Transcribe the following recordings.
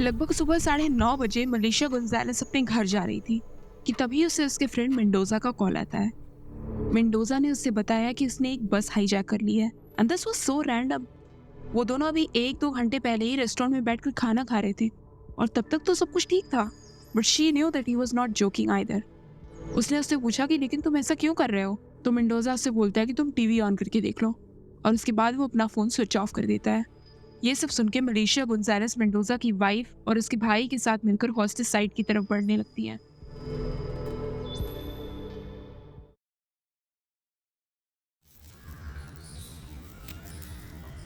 लगभग सुबह 9:30 बजे मलेशिया गोंजालेस अपने घर जा रही थी कि तभी उसे उसके फ्रेंड मेंडोजा का कॉल आता है। मेंडोजा ने उससे बताया कि उसने एक बस हाईजैक कर ली है and this was so random. वो दोनों अभी 1-2 घंटे पहले ही रेस्टोरेंट में बैठकर खाना खा रहे थे और तब तक तो सब कुछ ठीक था। But she knew that he was not joking either. उसने उससे पूछा कि लेकिन तुम ऐसा क्यों कर रहे हो? तो मेंडोजा उससे बोलता है कि तुम टीवी ऑन करके देख लो और उसके बाद वो अपना फोन स्विच ऑफ कर देता है। ये सब सुन के मलेशिया गोंजालेस मेंडोजा की वाइफ और उसके भाई के साथ मिलकर हॉस्टेस साइड की तरफ बढ़ने लगती हैं।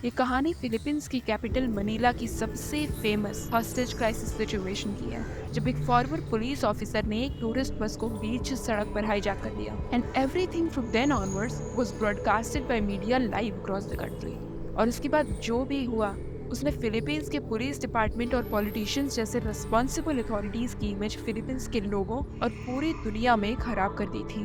ये कहानी फिलीपींस की कैपिटल मनीला की सबसे फेमस हॉस्टेज क्राइसिस सिचुएशन की है, जब एक फॉरवर्ड पुलिस ऑफिसर ने एक टूरिस्ट बस को बीच सड़क पर हाईजैक कर लिया and everything from then onwards was broadcasted by media live across the country. और उसके बाद जो भी हुआ उसने फिलीपींस के पुलिस डिपार्टमेंट और पॉलिटिशियंस जैसे रिस्पॉन्सिबल अथॉरिटीज की इमेज फिलीपींस के लोगों और पूरी दुनिया में खराब कर दी थी।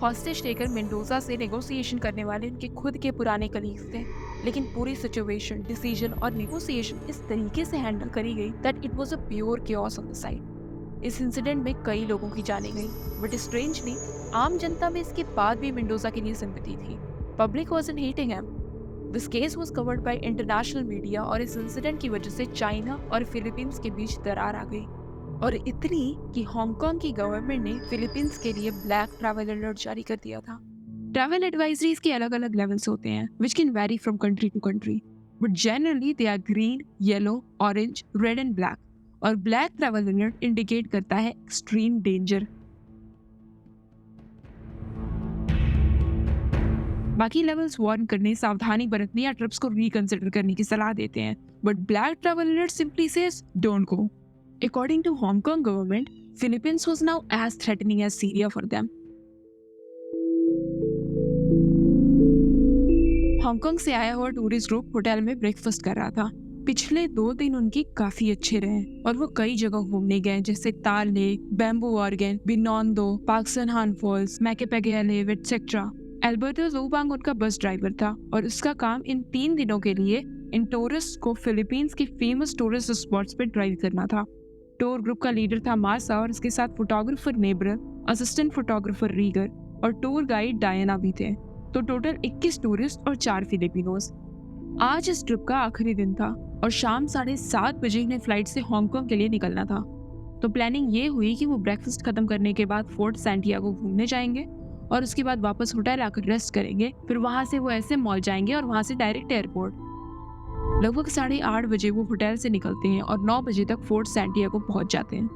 हॉस्टेज टेकर मेंडोजा से नेगोशिएशन करने वाले उनके खुद के पुराने कलीग्स थे, लेकिन पूरी सिचुएशन, डिसीजन और नेगोशिएशन इस तरीके से हैंडल करी गई that it was a pure chaos on the side. इस इंसिडेंट में कई लोगों की जाने गई, बट स्ट्रेंजली आम जनता में इसके बाद भी मेंडोजा के लिए सिंपैथी थी। Public wasn't hating him. This case was covered by international media और इस इंसिडेंट की वजह से चाइना और फिलीपींस के बीच दरार आ गई, और इतनी कि हांगकांग की गवर्नमेंट ने फिलीपींस के लिए ब्लैक ट्रैवल अलर्ट जारी कर दिया था। ट्रैवल एडवाइजरीज के अलग अलग लेवल्स होते हैं which can vary from country to country, but generally they are green, yellow, orange, red and black. और ब्लैक ट्रैवल अलर्ट इंडिकेट करता है एक्सट्रीम डेंजर। बाकी लेवल्स वार्न करने, सावधानी बरतने या ट्रिप्स को रिकंसिडर करने की सलाह देते हैं, but black travel alert simply says don't go. According to Hong Kong government, Philippines was now as threatening as Syria for them. Hong Kong से आया हुआ टूरिस्ट ग्रुप होटल में ब्रेकफास्ट कर रहा था। पिछले 2 दिन उनके काफी अच्छे रहे और वो कई जगह घूमने गए, जैसे ताल लेक, बैम्बू ऑर्गन, बिनोंदो, पाक्सन फॉल्स, मैकेपेगे लेव एटसेट्रा। एल्बर्टो जोबांग उनका बस ड्राइवर था और उसका काम इन 3 दिनों के लिए इन टूरिस्ट को फिलीपींस के फेमस टूरिस्ट स्पॉट्स पे ड्राइव करना था। टूर ग्रुप का लीडर था मासा और उसके साथ फोटोग्राफर नेब्रल, असिस्टेंट फोटोग्राफर रीगर और टूर गाइड डायना भी थे। तो टोटल 21 टूरिस्ट और 4 फिलिपिनोज। आज इस ट्रिप का आखिरी दिन था और शाम 7:30 बजे इन्हें फ्लाइट से हांगकांग के लिए निकलना था। तो प्लानिंग ये हुई कि वो ब्रेकफास्ट खत्म करने के बाद फोर्ट सैंटियागो घूमने जाएंगे और उसके बाद वापस होटल आकर रेस्ट करेंगे। फिर वहां से वो ऐसे मॉल जाएंगे और वहां से डायरेक्ट एयरपोर्ट। लगभग 8:30 बजे वो होटल से निकलते हैं और 9 बजे तक फोर्ट सैंटियागो पहुंच जाते हैं।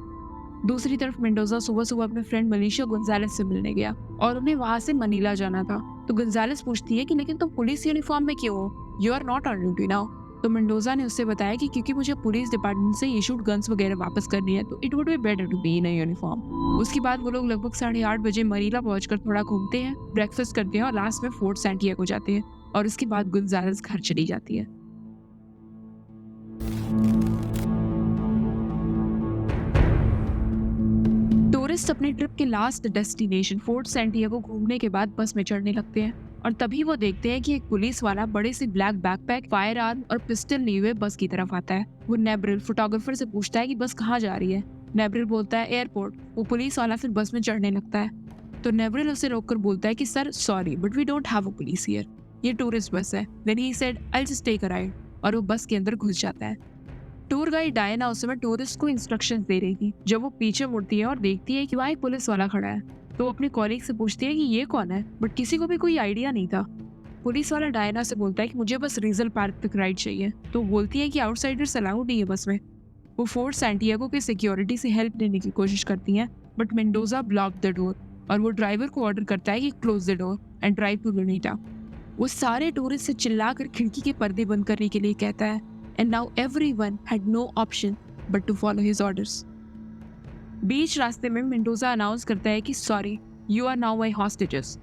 दूसरी तरफ मेंडोजा सुबह सुबह अपने फ्रेंड मलेशिया गोंजालेस से मिलने गया और उन्हें वहां से मनीला जाना था। तो गोंजालेस पूछती है कि लेकिन तुम पुलिस यूनिफॉर्म में क्यों हो? You are not on duty now. तो मेंडोजा ने उससे बताया कि क्योंकि मुझे पुलिस डिपार्टमेंट से इशूड गन्स वगैरह वापस करनी है, तो it would be better to be in a uniform. उसके बाद वो लोग लगभग 8:30 बजे मनीला पहुंचकर थोड़ा घूमते हैं, ब्रेकफास्ट करते हैं और लास्ट में फोर्ट सैंटियागो जाते हैं और उसके बाद गोंजालेस घर चली जाती है। टूरिस्ट अपने ट्रिप के लास्ट डेस्टिनेशन फोर्ट सैंटियागो घूमने के बाद बस में चढ़ने लगते हैं और तभी वो देखते हैं कि एक पुलिस वाला बड़े से ब्लैक बैकपैक, फायर आर्म और पिस्टल लिए हुए बस की तरफ आता है। वो नेब्रिल फोटोग्राफर से पूछता है कि बस कहाँ जा रही है। नेब्रिल बोलता है एयरपोर्ट। वो पुलिस वाला फिर बस में चढ़ने लगता है तो नेब्रिल उसे रोककर बोलता है कि sir sorry but we don't have a police here, ये टूरिस्ट बस है। Then he said I just take a ride और वो बस के अंदर घुस जाता है। टूर गाइड डायना उस समय टूरिस्ट को इंस्ट्रक्शंस दे रही थी जब वो पीछे मुड़ती है और देखती है कि वहाँ एक पुलिस वाला खड़ा है। तो वो अपने कॉलीग से पूछती है कि ये कौन है, बट किसी को भी कोई आइडिया नहीं था। पुलिस वाला डायना से बोलता है कि मुझे बस रीजल पार्क तक राइड चाहिए, तो वो बोलती है कि आउटसाइडर्स अलाउड नहीं है बस में। वो फोर्ट सैंटियागो के सिक्योरिटी से हेल्प लेने की कोशिश करती हैं, but Mendoza block the door और वो ड्राइवर को ऑर्डर करता है कि close the door and drive to Luneta. वो सारे टूरिस्ट से चिल्लाकर खिड़की के पर्दे बंद करने के लिए कहता है, and now everyone had no option but to follow his orders. बीच रास्ते में मेंडोजा अनाउंस करता है कि sorry, you are now my hostages,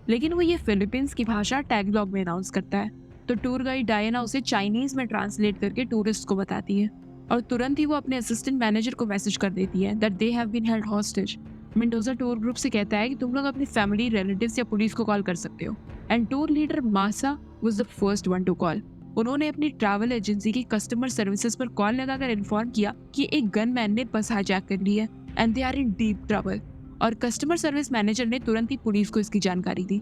लेकिन वो ये फिलीपींस की भाषा टैगलॉग में अनाउंस करता है। तो टूर गाइड डायना उसे चाइनीज में ट्रांसलेट करके टूरिस्ट को बताती है और तुरंत ही वो अपने असिस्टेंट मैनेजर को मैसेज कर देती है that they have been held hostage. Mendoza tour group से कहता है कि तुम लोग अपनी फैमिली, रिलेटिव्स या पुलिस को कॉल कर सकते हो, and tour leader Masa was the first one to call. उन्होंने अपनी ट्रैवल एजेंसी की कस्टमर सर्विसेज पर कॉल लगाकर इन्फॉर्म किया कि एक गनमैन ने बस हाईजैक कर ली है and they are in deep trouble, और कस्टमर सर्विस मैनेजर ने तुरंत ही पुलिस को इसकी जानकारी दी।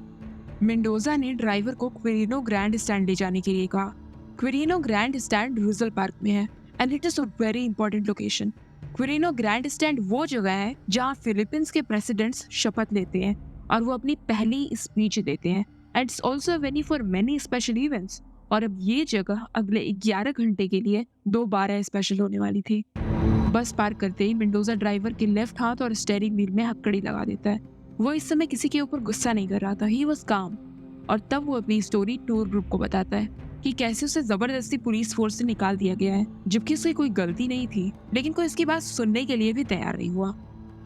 मेंडोजा ने ड्राइवर को क्विरिनो ग्रैंड स्टैंड ले जाने के लिए कहा। Quirino grandstand Rizal park में है and it is a very important location. Quirino grandstand वो जगह है जहाँ फिलीपींस के प्रेसिडेंट्स शपथ लेते हैं और वो अपनी पहली स्पीच देते हैं, and it's also a venue for many special events. और अब ये जगह अगले 11 घंटे के लिए 2/12 स्पेशल होने वाली थी। बस पार्क करते ही मेंडोजा ड्राइवर के लेफ्ट हाथ और स्टीयरिंग व्हील में हथकड़ी लगा देता है। वो इस समय किसी के ऊपर गुस्सा नहीं कर रहा था, ही वाज काम। और तब वो अपनी स्टोरी टूर ग्रुप को बताता है कि कैसे उसे जबरदस्ती पुलिस फोर्स से निकाल दिया गया है, जबकि उसकी कोई गलती नहीं थी, लेकिन कोई इसकी बात सुनने के लिए भी तैयार नहीं हुआ।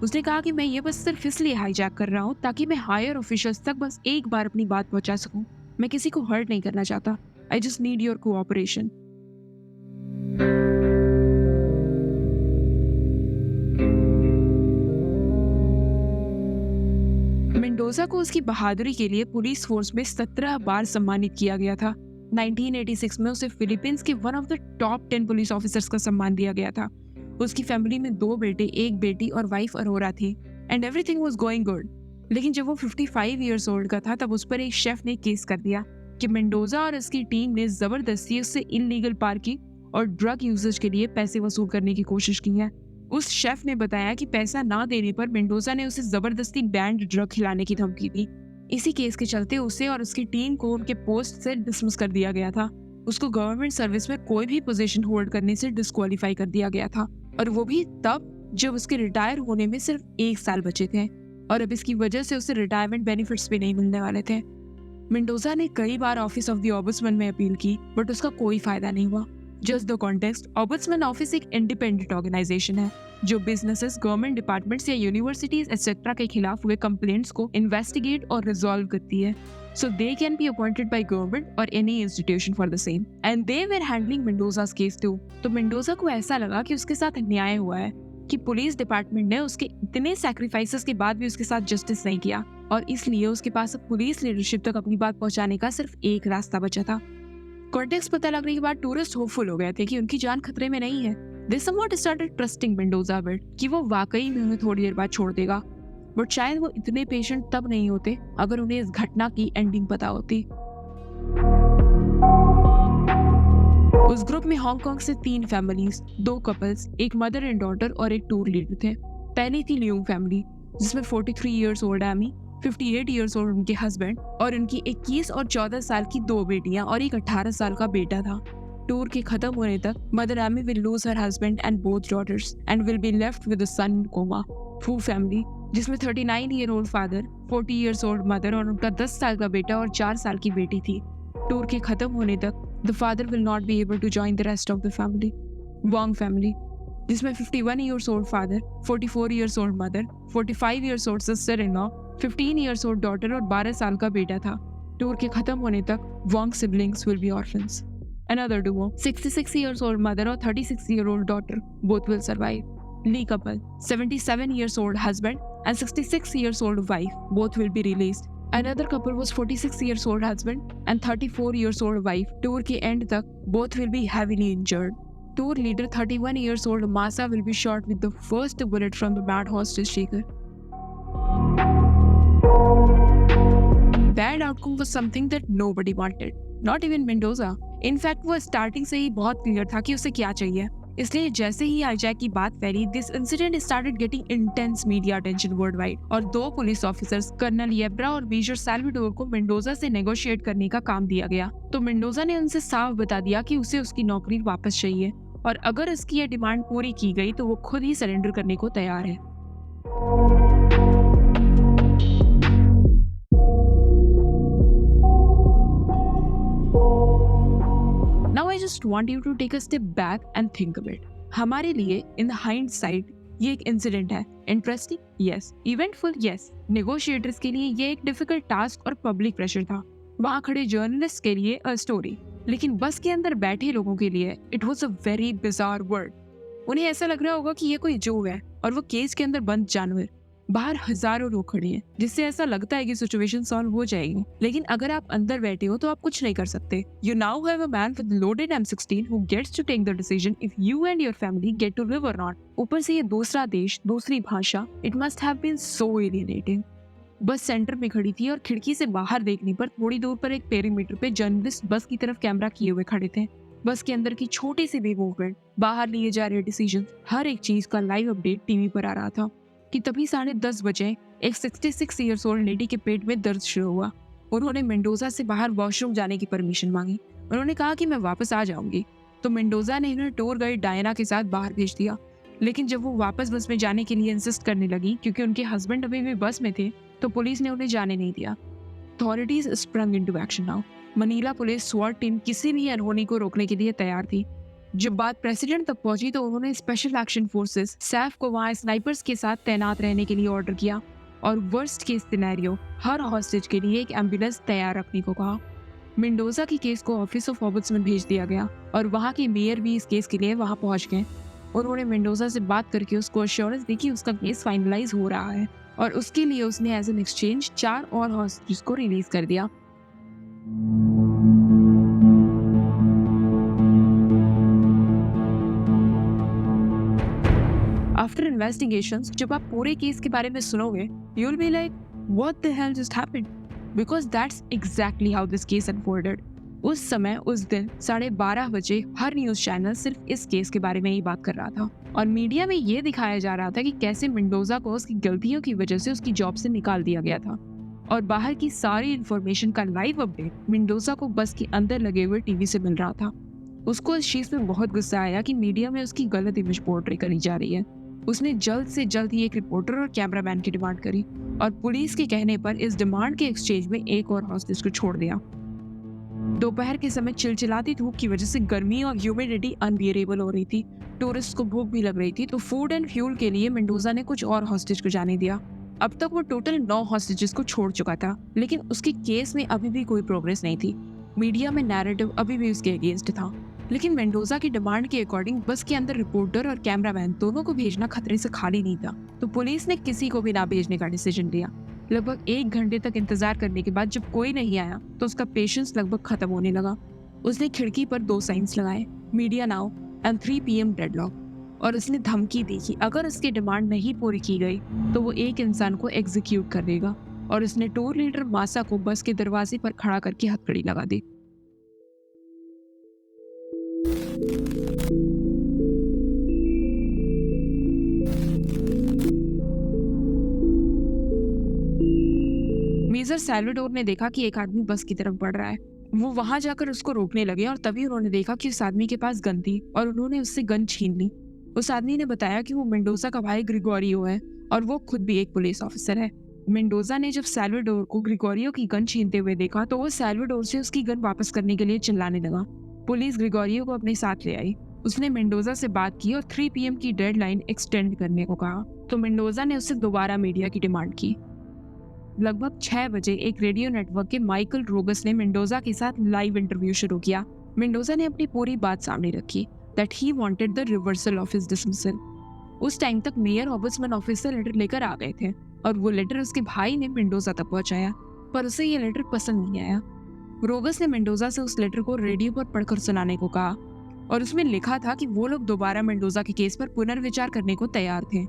उसने कहा कि मैं ये बस सिर्फ इसलिए हाईजैक कर रहा हूँ ताकि मैं हायर ऑफिशियल्स तक बस एक बार अपनी बात पहुंचा सकूं। मैं किसी को हर्ट नहीं करना चाहता। I just need your cooperation. Mendoza को उसकी बहादुरी के लिए पुलिस फोर्स में 17 बार सम्मानित किया गया था। 1986 में उसे फिलीपींस के one of the top 10 police officers का सम्मान दिया गया था। उसकी फैमिली में 2 बेटे, 1 बेटी और वाइफ अरोरा थी, and everything was going good. लेकिन जब वो 55 इयर्स ओल्ड का था, तब उस पर एक शेफ ने केस कर दिया कि मेंडोजा और उसकी टीम ने जबरदस्ती उससे इल्लीगल पार्किंग और ड्रग यूजेज के लिए पैसे वसूल करने की कोशिश की है। उस शेफ ने बताया कि पैसा ना देने पर मेंडोजा ने उसे जबरदस्ती बैंड ड्रग खिलाने की धमकी दी। इसी केस के चलते उसे और उसकी टीम को उनके पोस्ट से डिसमिस कर दिया गया था। उसको गवर्नमेंट सर्विस में कोई भी पोजीशन होल्ड करने से डिस्क्वालीफाई कर दिया गया था, और वो भी तब जब उसके रिटायर होने में सिर्फ 1 साल बचे थे, और अब इसकी वजह से उसे रिटायरमेंट बेनिफिट्स भी नहीं मिलने वाले थे। मेंडोजा ने कई बार ऑफिस ऑफ द ऑम्बुड्समैन में अपील की, बट उसका कोई फायदा नहीं हुआ। Just the context, ombudsman office एक इंडिपेंडेंट ऑर्गेनाइजेशन है जो बिजनेसेस, गवर्नमेंट डिपार्टमेंट्स या यूनिवर्सिटीज एक्सेट्रा के खिलाफ हुए कंप्लेंट्स को इन्वेस्टिगेट और रिजॉल्व करती है। So they can be appointed by government or any institution for the same. And they were handling Mendoza's case too. तो मेंडोजा को ऐसा लगा कि उसके साथ अन्याय हुआ है, कि पुलिस डिपार्टमेंट ने उसके इतने सैक्रिफाइसेस के बाद भी उसके साथ जस्टिस नहीं किया, और इसलिए उसके पास अब पुलिस लीडरशिप तक अपनी बात पहुंचाने का सिर्फ एक रास्ता बचा था। कॉन्टेक्स्ट पता लगने के बाद टूरिस्ट होपफुल हो गए थे कि उनकी जान खतरे में नहीं है। They somewhat started trusting Mendoza a bit कि वो वाकई में उन्हें थोड़ी देर बाद छोड़ देगा, बट शायद वो इतने पेशेंट तब नहीं होते अगर उन्हें इस घटना की एंडिंग पता होती। उस ग्रुप में हांगकांग से 3 फैमिलीज, 2 कपल्स, एक मदर एंड डॉटर और एक टूर लीडर थे। पहली थी लियोंग फैमिली, जिसमें 43 years old Amy, 58 years old उनके हस्बैंड और उनकी 21 और 14 साल की 2 बेटियां और एक 18 साल का बेटा था। टूर के खत्म होने तक mother Amy will lose her husband and both daughters and will be left with a son in coma. Fu family, जिसमें 39 year old father, 40 years old mother और उनका 10 साल का बेटा और 4 साल की बेटी थी। टूर के खत्म होने तक the father will not be able to join the rest of the family. Wong family, जिसमें 51 years old father, 44 years old mother, 45 years old sister in law, 15 years old daughter और 12 साल का बेटा था। टूर के खत्म होने तक Wong siblings will be orphans. Another duo, 66 years old mother or 36-year-old daughter, both will survive. Lee couple, 77 years old husband and 66 years old wife, both will be released. Another couple was 46 years old husband and 34 years old wife. Tour के end तक both will be heavily injured. Tour leader 31 years old Masa will be shot with the first bullet from the mad hostage taker. That outcome was something that nobody wanted, not even Mendoza. In fact वो starting से ही बहुत clear था कि उसे क्या चाहिए। इसलिए जैसे ही हाईजैक की बात फैली, this incident started getting intense media attention world wide और 2 पुलिस ऑफिसर्स कर्नल येब्रा और मेजर सैल्वाडोर को मेंडोजा से नेगोशिएट करने का काम दिया गया। तो मेंडोजा ने उनसे साफ बता दिया कि उसे उसकी नौकरी वापस चाहिए और अगर इसकी यह डिमांड पूरी की गई तो वो खुद ही सरेंडर करने को तैयार है। Now I just want you to take a step back and think of it. हमारे लिए in hindsight ये एक इंसिडेंट है। Interesting? Yes. Eventful? Yes. Negotiators के लिए ये एक डिफिकल्ट टास्क और पब्लिक प्रेशर था। वहाँ खड़े जर्नलिस्ट के लिए अ स्टोरी, लेकिन बस के अंदर बैठे लोगों के लिए it was a very bizarre word. उन्हें ऐसा लग रहा होगा कि ये कोई जू है और वो केज के अंदर बंद जानवर। बाहर हजारों लोग खड़े हैं जिससे ऐसा लगता है कि सिचुएशन सॉल्व हो जाएगी, लेकिन अगर आप अंदर बैठे हो तो आप कुछ नहीं कर सकते। You now have a man with loaded M16 who gets to take the decision if you and your family get to live और नॉट। ऊपर से ये दूसरा देश, दूसरी भाषा, it must have been so alienating. Bus centre में खड़ी थी और खिड़की से बाहर देखने पर थोड़ी दूर पर एक पेरीमीटर पे जर्नलिस्ट बस की तरफ कैमरा किए हुए खड़े थे। बस के अंदर की छोटी सी भी मूवमेंट, बाहर लिए जा रहे डिसीजन, हर एक चीज का लाइव अपडेट टीवी पर आ रहा था कि तभी 10:30 बजे एक 66 ईयर्स ओल्ड लेडी के पेट में दर्द शुरू हुआ। उन्होंने मेंडोजा से बाहर वॉशरूम जाने की परमिशन मांगी। उन्होंने कहा कि मैं वापस आ जाऊंगी, तो मेंडोजा ने उन्हें टूर गाइड डायना के साथ बाहर भेज दिया। लेकिन जब वो वापस बस में जाने के लिए इंसिस्ट करने लगी क्योंकि उनके हस्बैंड अभी भी बस में थे, तो पुलिस ने उन्हें जाने नहीं दिया। Authorities sprung into action now. Manila police स्वाट टीम किसी भी अनहोनी को रोकने के लिए तैयार थी। जब बात प्रेसिडेंट तक पहुंची तो उन्होंने स्पेशल एक्शन फोर्सेस सैफ को वहां स्नाइपर्स के साथ तैनात रहने के लिए ऑर्डर किया और वर्स्ट केस सिनेरियो, हर हॉस्टेज के लिए एक एम्बुलेंस तैयार रखने को कहा। मेंडोजा की केस को ऑफिस ऑफ ऑम्बुड्समैन भेज दिया गया और वहां के मेयर भी इस केस के लिए वहां पहुंच गए। उन्होंने मेंडोजा से बात करके उसको अश्योरेंस दी कि उसका केस फाइनलाइज हो रहा है और उसके लिए उसने एज एन एक्सचेंज 4 और हॉस्टेज को रिलीज कर दिया। आफ्टर इन्वेस्टिगेशंस, जब आप पूरे केस के बारे में सुनोगे, you'll be like, what the hell just happened? Because that's exactly how this case unfolded. उस समय, उस दिन 12:30 बजे हर न्यूज चैनल सिर्फ इस केस के बारे में ही बात कर रहा था और मीडिया में ये दिखाया जा रहा था कि कैसे मेंडोजा को उसकी गलतियों की वजह से उसकी जॉब से निकाल दिया गया था और बाहर की सारी इंफॉर्मेशन का लाइव अपडेट मेंडोजा को बस के अंदर लगे हुए टीवी से मिल रहा था। उसको इस चीज में बहुत गुस्सा आया कि मीडिया में उसकी गलत इमेज पोर्ट्रे करी जा रही है। उसने जल्द से जल्द ही एक रिपोर्टर और कैमरामैन की डिमांड करी और पुलिस के कहने पर इस डिमांड के एक्सचेंज में एक और हॉस्टेज को छोड़ दिया। दोपहर के समय चिलचिलाती धूप की वजह से गर्मी और ह्यूमिडिटी अनबियरेबल हो रही थी। टूरिस्ट को भूख भी लग रही थी, तो फूड एंड फ्यूल के लिए मेंडोजा ने कुछ और हॉस्टेज को जाने दिया। अब तक वो टोटल 9 हॉस्टेजेस को छोड़ चुका था, लेकिन उसके केस में अभी भी कोई प्रोग्रेस नहीं थी। मीडिया में नैरेटिव अभी भी उसके अगेंस्ट था, लेकिन मेंडोजा की डिमांड के अकॉर्डिंग बस के अंदर रिपोर्टर और कैमरामैन दोनों को भेजना खतरे से खाली नहीं था, तो पुलिस ने किसी को भी ना भेजने का डिसीजन लिया। लगभग 1 घंटे तक इंतजार करने के बाद जब कोई नहीं आया तो उसका पेशेंस लगभग खत्म होने लगा। उसने खिड़की पर 2 साइंस लगाए, media now and 3 PM deadlock, और उसने धमकी दी कि अगर उसकी डिमांड नहीं पूरी की गई तो वो एक इंसान को एग्जीक्यूट कर देगा, और उसने टूर लीडर मासा को बस के दरवाजे पर खड़ा करके हथकड़ी लगा दी। मेजर सैल्वाडोर ने देखा कि एक आदमी बस की तरफ बढ़ रहा है। वो वहां जाकर उसको रोकने लगे और तभी उन्होंने देखा कि उस आदमी के पास गन थी और उन्होंने उससे गन छीन ली। उस आदमी ने बताया कि वो मेंडोजा का भाई ग्रिगोरियो है और वो खुद भी एक पुलिस ऑफिसर है। मेंडोजा ने जब सैल्वाडोर को ग्रिगोरियो की गन छीनते हुए देखा तो वो सैल्वाडोर से उसकी गन वापस करने के लिए चिल्लाने लगा। पुलिस ग्रिगोरियो को अपने साथ ले आई। उसने मेंडोजा से बात की और 3 PM की डेडलाइन एक्सटेंड करने को कहा, तो मेंडोजा ने उससे दोबारा मीडिया की डिमांड की। लगभग 6 बजे एक रेडियो नेटवर्क के माइकल रोगस ने मेंडोजा के साथ लाइव इंटरव्यू शुरू किया। मेंडोजा ने अपनी पूरी बात सामने रखी that he wanted the reversal of his dismissal. उस टाइम तक मेयर ऑम्बुड्समैन ऑफिस से लेटर लेकर आ गए थे और वो लेटर उसके भाई ने मेंडोजा तक पहुंचाया, पर उसे ये लेटर पसंद नहीं आया। रोगस ने मेंडोजा से उस लेटर को रेडियो पर पढ़कर सुनाने को कहा और उसमें लिखा था कि वो लोग दोबारा मेंडोजा के केस पर पुनर्विचार करने को तैयार थे।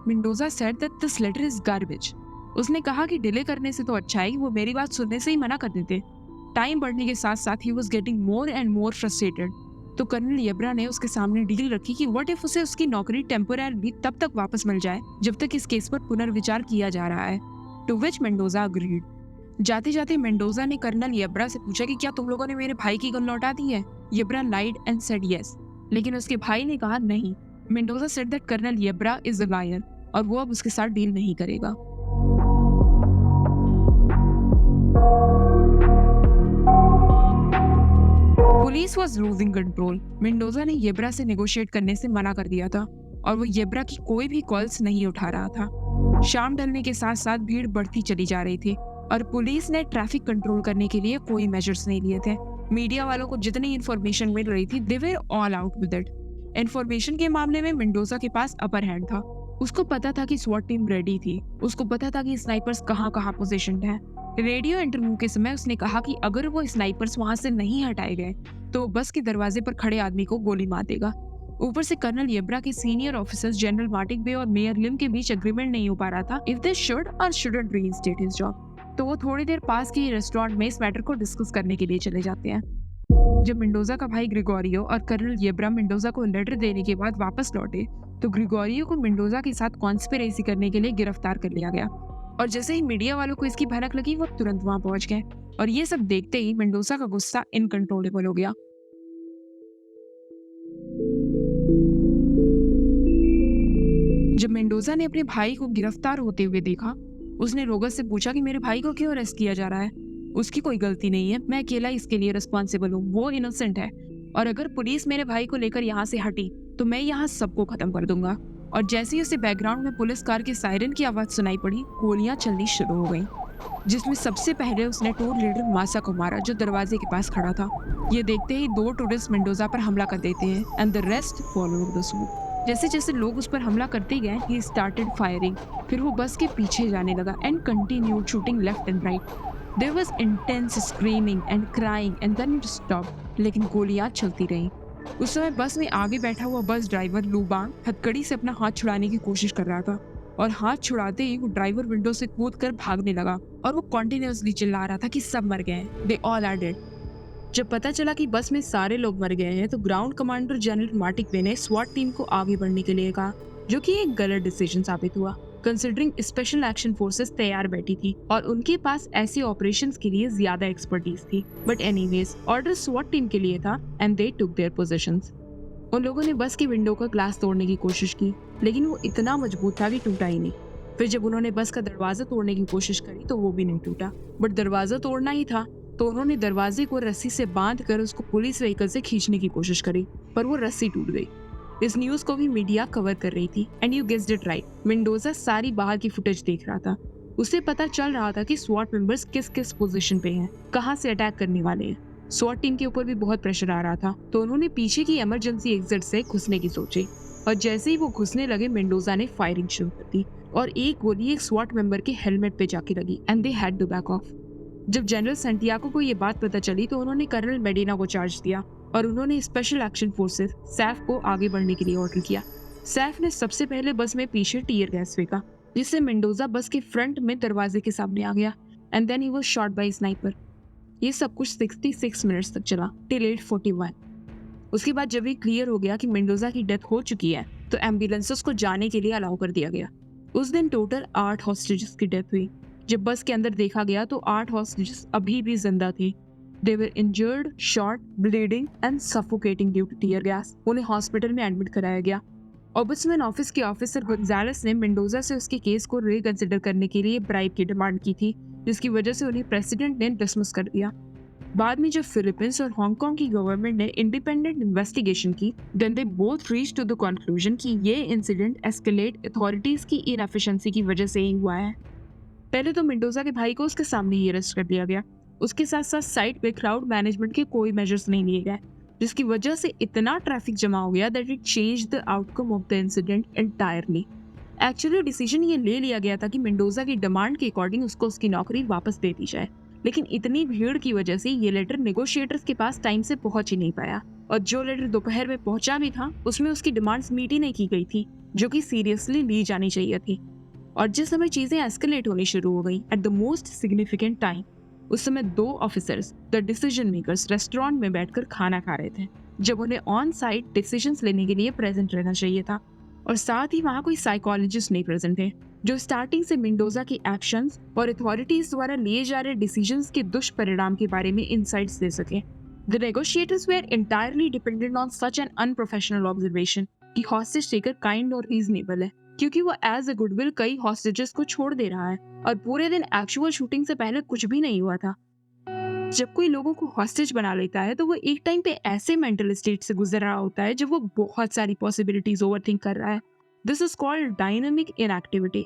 Mendoza said that this letter is garbage. उसने कहा कि डिले करने से तो अच्छा है कि वो मेरी बात सुनने से ही मना कर देते। टाइम बढ़ने के साथ साथ he was getting more and more frustrated, तो तो कर्नल येब्रा ने उसके सामने डील रखी कि व्हाट इफ उसे उसकी नौकरी टेम्पोररी तब तक वापस मिल जाए जब तक इस केस पर पुनर्विचार किया जा रहा है। To which Mendoza agreed. जाते जाते मेंडोजा ने कर्नल येब्रा से पूछा कि क्या तुम लोगों ने मेरे भाई की गन लौटा दी है। Yebra lied and said yes, लेकिन उसके भाई ने कहा नहीं। Mendoza said that colonel Yebra is a liar और वो अब उसके साथ डील नहीं करेगा। Police was losing control. Mendoza ने येब्रा से नेगोशिएट करने से मना कर दिया था और वो येब्रा की कोई भी कॉल्स नहीं उठा रहा था। शाम ढलने के साथ साथ भीड़ बढ़ती चली जा रही थी और पुलिस ने ट्रैफिक कंट्रोल करने के लिए कोई मेजर्स नहीं लिए थे। मीडिया वालों को जितनी इन्फॉर्मेशन मिल रही थी they were all out with it. Information के मामले में मेंडोजा के पास अपर हैंड था। उसको पता था कि स्वॉट टीम रेडी थी। उसको पता था कि स्नाइपर्स कहाँ कहाँ पोजीशनड हैं। रेडियो इंटरव्यू के समय उसने कहा कि अगर वो स्नाइपर्स वहां से नहीं हटाए गए तो बस के दरवाजे पर खड़े आदमी को गोली मार देगा। ऊपर से कर्नल येब्रा के सीनियर ऑफिसर्स जनरल मार्टिक बे और मेयर लिम के बीच एग्रीमेंट नहीं हो पा रहा था इफ दे शुड और शुडंट रीइंस्टेट हिज जॉब। तो वो थोड़ी देर पास के रेस्टोरेंट में इस मैटर को डिस्कस करने के लिए चले जाते हैं। जब मेंडोजा का भाई ग्रिगोरियो और कर्नल येब्रा मेंडोजा को लेटर देने के बाद वापस लौटे तो ग्रिगोरियो को मेंडोजा के साथ कॉन्स्पिरेसी करने के लिए गिरफ्तार कर लिया गया और जैसे ही मीडिया वालों को इसकी भनक लगी वो तुरंत वहां पहुंच गए और ये सब देखते ही मेंडोजा का गुस्सा इनकंट्रोलेबल हो गया। जब मेंडोजा ने अपने भाई को गिरफ्तार होते हुए देखा उसने रोगस से पूछा कि मेरे भाई को क्यों अरेस्ट किया जा रहा है। उसकी कोई गलती नहीं है, मैं अकेला इसके लिए रिस्पॉन्सिबल हूँ, वो इनोसेंट है और अगर पुलिस मेरे भाई को लेकर यहाँ से हटी तो मैं यहाँ सबको खत्म कर दूंगा। और जैसे ही उसे बैकग्राउंड में पुलिस कार के सायरन की आवाज सुनाई पड़ी गोलियां चलनी शुरू हो गईं, जिसमें सबसे पहले उसने टूर लीडर मासा को मारा जो दरवाजे के पास खड़ा था। ये देखते ही दो टूरिस्ट मेंडोजा पर हमला कर देते हैं and the rest followed the suit. जैसे जैसे लोग उस पर हमला करते गए ही स्टार्टेड फायरिंग। फिर वो बस के पीछे जाने लगा and continued shooting left and right. There was intense screaming and crying and then it stopped, लेकिन गोलियां चलती रहीं। उस समय बस में आगे बैठा हुआ बस ड्राइवर लूबांग हथकड़ी से अपना हाथ छुड़ाने की कोशिश कर रहा था और हाथ छुड़ाते ही वो ड्राइवर विंडो से कूदकर भागने लगा और वो कॉन्टिन्यूअसली चिल्ला रहा था कि सब मर गए हैं, दे ऑल आर डेड। जब पता चला कि बस में सारे लोग मर गए हैं तो ग्राउंड कमांडर जनरल मार्टिक बे ने स्वॉट टीम को आगे बढ़ने के लिए कहा, जो कि एक गलत डिसीजन साबित हुआ कंसिडरिंग स्पेशल एक्शन फोर्सेस तैयार बैठी थी और उनके पास ऐसे ऑपरेशंस के लिए ज्यादा एक्सपर्टीज थी। बट एनीवेज ऑर्डर स्वॉट टीम के लिए था and they took there positions. उन लोगों ने बस की विंडो का ग्लास तोड़ने की कोशिश की लेकिन वो इतना मजबूत था कि टूटा ही नहीं। फिर जब उन्होंने बस का दरवाजा तोड़ने की कोशिश करी तो वो भी नहीं टूटा। बट दरवाजा तोड़ना ही था तो उन्होंने दरवाजे को रस्सी से बांध कर उसको पुलिस व्हीकल से खींचने की कोशिश करी पर वो रस्सी टूट गई। इस न्यूज को भी मीडिया कवर कर रही थी and you guessed it right, Mendoza सारी बाहर की फुटेज देख रहा था। उसे पता चल रहा था कि स्वॉट मेंबर्स किस किस पोजीशन पे हैं, कहां से अटैक करने वाले हैं। स्वॉट टीम के ऊपर भी बहुत प्रेशर आ रहा था तो उन्होंने पीछे की इमरजेंसी एग्जिट से घुसने की सोची और जैसे ही वो घुसने लगे मेंडोजा ने फायरिंग शुरू कर दी और एक गोली एक स्वॉट मेंबर के हेलमेट पे जाके लगी and they had to back off. जब जनरल सेंटियागो को ये बात पता चली तो उन्होंने कर्नल मेडिना को चार्ज दिया और उन्होंने स्पेशल एक्शन फोर्सेस सैफ को आगे बढ़ने के लिए ऑर्डर किया। सैफ ने सबसे पहले बस में पीछे टीयर गैस फेंका जिससे मेंडोजा बस के फ्रंट में दरवाजे के सामने आ गया and then he was shot by sniper. ये सब कुछ 66 मिनट्स तक चला टिल 8:41। उसके बाद जब ये क्लियर हो गया कि मेंडोजा की डेथ हो चुकी है तो एम्बुलेंसेस को जाने के लिए अलाउ कर दिया गया। उस दिन टोटल 8 हॉस्टेजेस की डेथ हुई। जब बस के अंदर देखा गया तो 8 हॉस्टेजेस अभी भी जिंदा थे। They were injured, shot, bleeding and suffocating due to tear gas. उन्हें हॉस्पिटल में एडमिट कराया गया। ओबसमैन ऑफिस के ऑफिसर गोंजालेस ने मेंडोजा से उसके केस को रिकंसिडर करने के लिए ब्राइब की डिमांड की थी जिसकी वजह से उन्हें प्रेसिडेंट ने डिसमिस कर दिया। बाद में जब फिलीपींस और हांगकांग की गवर्नमेंट ने इंडिपेंडेंट इन्वेस्टिगेशन की then they both reached to the conclusion कि ये इंसिडेंट एस्केलेट अथॉरिटीज की इनएफिशिएंसी की वजह से ही हुआ है। पहले तो मेंडोजा के भाई को उसके सामने ही अरेस्ट कर दिया गया। उसके साथ साथ साइट पे क्राउड मैनेजमेंट के कोई मेजर्स नहीं लिए गए जिसकी वजह से इतना ट्रैफिक जमा हो गया that it changed the outcome of the incident entirely. Actually decision ये ले लिया गया था कि मेंडोजा की डिमांड के अकॉर्डिंग उसको उसकी नौकरी वापस दे दी जाए, लेकिन इतनी भीड़ की वजह से ये लेटर नेगोशिएटर्स के पास टाइम से पहुंच ही नहीं पाया और जो लेटर दोपहर में पहुंचा भी था उसमें उसकी डिमांड्स मीट ही नहीं की गई थी जो कि सीरियसली ली जानी चाहिए थी। और जिस समय चीजें एस्केलेट होनी शुरू हो गई at the most significant time, उस समय 2 officers the decision makers restaurant में बैठकर खाना खा रहे थे। जब उन्हें ऑन साइट डिसीजंस लेने के लिए प्रेजेंट रहना चाहिए था। और साथ ही वहाँ कोई साइकोलॉजिस्ट नहीं प्रेजेंट थे जो स्टार्टिंग से मेंडोजा की एक्शंस और अथॉरिटीज द्वारा लिए जा रहे डिसीजंस के दुष्परिणाम के बारे में इंसाइट्स दे सके। The negotiators were entirely dependent on such an unprofessional observation कि hostage taker kind और reasonable है, क्योंकि वो एज अ गुडविल कई hostages को छोड़ दे रहा है और पूरे दिन एक्चुअल शूटिंग से पहले कुछ भी नहीं हुआ था। जब कोई लोगों को हॉस्टेज बना लेता है तो वो एक टाइम पे ऐसे मेंटल स्टेट से गुजर रहा होता है जब वो बहुत सारी पॉसिबिलिटीज ओवरथिंक कर रहा है। This is called dynamic inactivity.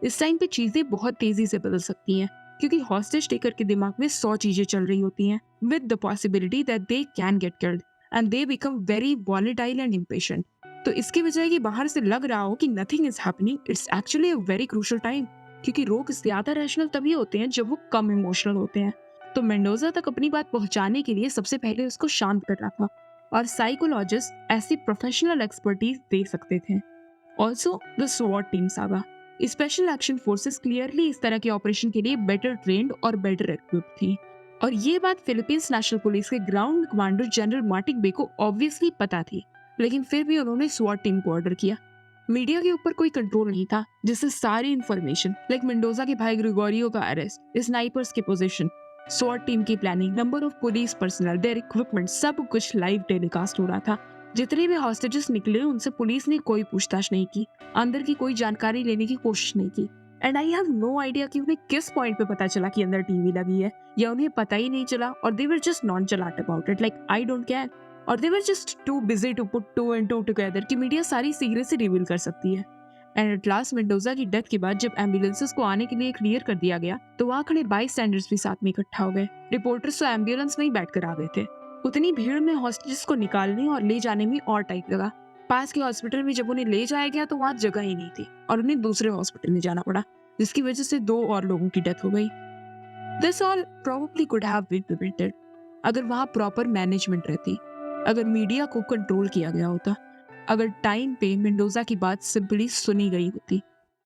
इस टाइम पे चीजें बहुत तेजी से बदल सकती हैं क्योंकि हॉस्टेज टेकर के दिमाग में 100 चीजें चल रही होती हैं with the possibility that they can get killed and they become very volatile and impatient. तो इसके बजाय कि बाहर से लग रहा हो कि nothing is happening, it's actually a very crucial time, क्योंकि लोग ज्यादा रैशनल तभी होते हैं जब वो कम इमोशनल होते हैं। तो मेंडोजा तक अपनी बात पहुंचाने के लिए सबसे पहले उसको शांत करना था और साइकोलॉजिस्ट ऐसी प्रोफेशनल एक्सपर्टीज दे सकते थे। ऑल्सो द स्वॉट टीम सागा, स्पेशल एक्शन फोर्सेस क्लियरली इस तरह के ऑपरेशन के लिए बेटर ट्रेन्ड और बेटर इक्विप्ड थी। और ये बात फिलीपींस नेशनल पुलिस के ground commander general Magtibay को ऑब्वियसली पता थी, लेकिन फिर भी उन्होंने स्वॉट टीम को ऑर्डर किया। मीडिया के ऊपर कोई कंट्रोल नहीं था, जिससे सारी इंफॉर्मेशन लाइक मेंडोजा के भाई ग्रिगोरियो का अरेस्ट, स्नाइपर्स की पोजीशन, स्वॉट टीम की planning, number of police personnel, their equipment, सब कुछ लाइव टेलीकास्ट हो रहा था। जितने भी हॉस्टेजेस निकले उनसे पुलिस ने कोई पूछताछ नहीं की, अंदर की कोई जानकारी लेने की कोशिश नहीं की। And I have no idea कि उन्हें किस पॉइंट पे पता चला कि अंदर टीवी लगी है, या उन्हें पता ही नहीं चला और they were just nonchalant about it, like I don't care, और they were just too busy to put two and two together कि मीडिया सारी सीक्रेसी रिवील कर सकती है। एंड एट लास्ट मेंडोजा की डेथ के बाद जब एम्बुलेंसेस को आने के लिए क्लियर कर दिया गया तो वहाँ खड़े बाई स्टैंडर्ड्स भी साथ में इकट्ठा हो गए। रिपोर्टर्स तो एम्बुलेंस में ही बैठकर आ गए थे। उतनी भीड़ में हॉस्टेजेस को निकालने और ले जाने में और टाइम लगा। पास के हॉस्पिटल में जब उन्हें ले जाया गया तो वहाँ जगह ही नहीं थी और उन्हें दूसरे हॉस्पिटल में जाना पड़ा, जिसकी वजह से 2 और लोगों की डेथ हो गई। This all probably could have been prevented अगर वहाँ प्रॉपर मैनेजमेंट रहती, अगर मीडिया को कंट्रोल किया गया होता, अगर टाइम पे मेंडोजा की बात सिंपली सुनी गई होती।